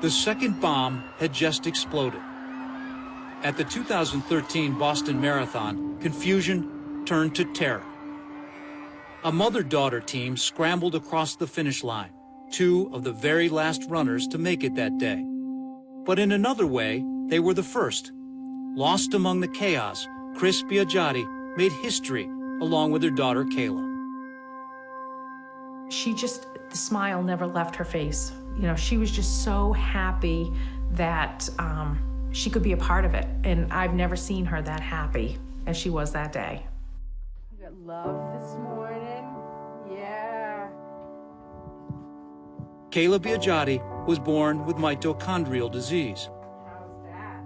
The second bomb had just exploded. At the 2013 Boston Marathon, confusion turned to terror. A mother-daughter team scrambled across the finish line, two of the very last runners to make it that day. But in another way, they were the first. Lost among the chaos, Kris Biagiotti made history along with her daughter, Kayla. The smile never left her face. You know, she was just so happy that she could be a part of it. And I've never seen her that happy as she was that day. You got love this morning? Yeah. Kayla Biagiotti was born with mitochondrial disease, How's that?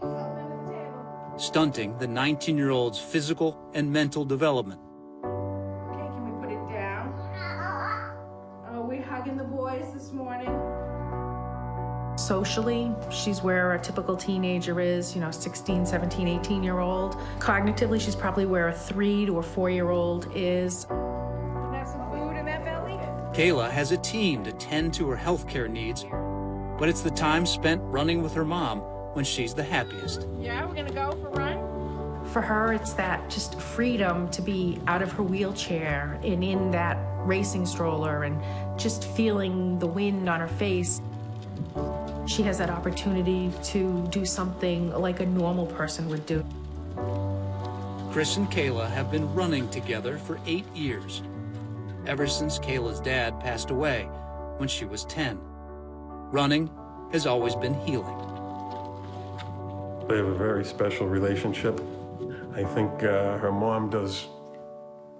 Something at the table. stunting the 19-year-old's physical and mental development. Okay, can we put it down? Are we hugging the boys this morning? Socially, she's where a typical teenager is, 16, 17, 18-year-old. Cognitively, she's probably where a 3 to a 4-year-old is. Can I have some food in that belly? Kayla has a team to tend to her healthcare needs, but it's the time spent running with her mom when she's the happiest. Yeah, we're gonna go for a run? For her, it's that just freedom to be out of her wheelchair and in that racing stroller and just feeling the wind on her face. She has that opportunity to do something like a normal person would do. Kris and Kayla have been running together for 8 years, ever since Kayla's dad passed away when she was 10. Running has always been healing. They have a very special relationship. I think her mom does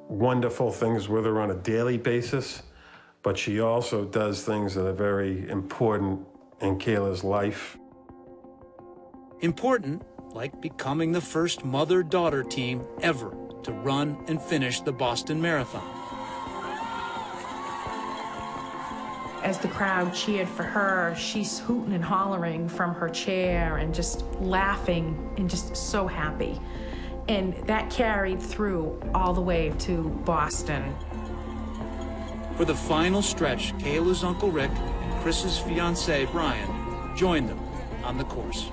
wonderful things with her on a daily basis, but she also does things that are very important in Kayla's life. Important, like becoming the first mother-daughter team ever to run and finish the Boston Marathon. As the crowd cheered for her, she's hooting and hollering from her chair and just laughing and just so happy. And that carried through all the way to Boston. For the final stretch, Kayla's Uncle Rick and Kris's fiancé, Brian, joined them on the course.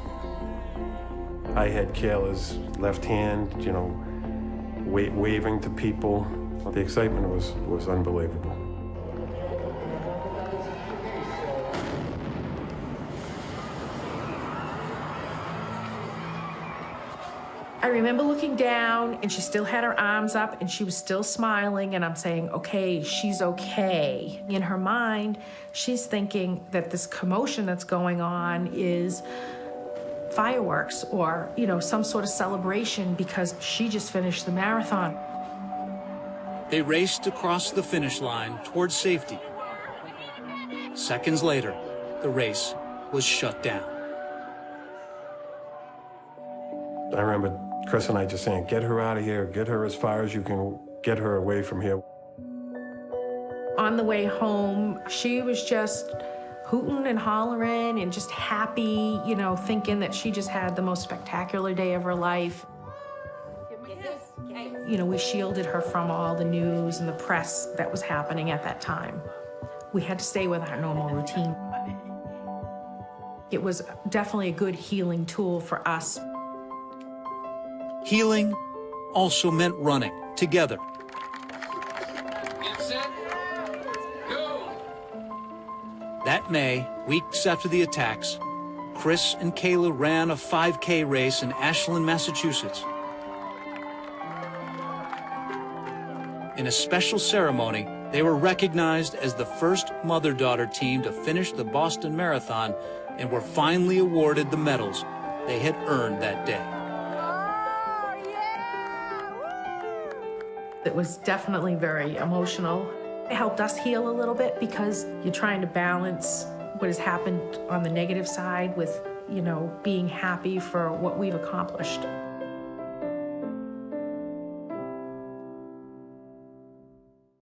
I had Kayla's left hand, waving to people. The excitement was unbelievable. I remember looking down and she still had her arms up and she was still smiling, and I'm saying, okay, she's okay. In her mind, she's thinking that this commotion that's going on is fireworks or, some sort of celebration because she just finished the marathon. They raced across the finish line towards safety. Seconds later, the race was shut down. I remember Kris and I just saying, get her out of here, get her as far as you can get her away from here. On the way home, she was just hooting and hollering and just happy, thinking that she just had the most spectacular day of her life. We shielded her from all the news and the press that was happening at that time. We had to stay with our normal routine. It was definitely a good healing tool for us. Healing also meant running together. Get set, go! That May, weeks after the attacks, Kris and Kayla ran a 5K race in Ashland, Massachusetts. In a special ceremony, they were recognized as the first mother-daughter team to finish the Boston Marathon and were finally awarded the medals they had earned that day. It was definitely very emotional. It helped us heal a little bit because you're trying to balance what has happened on the negative side with, being happy for what we've accomplished.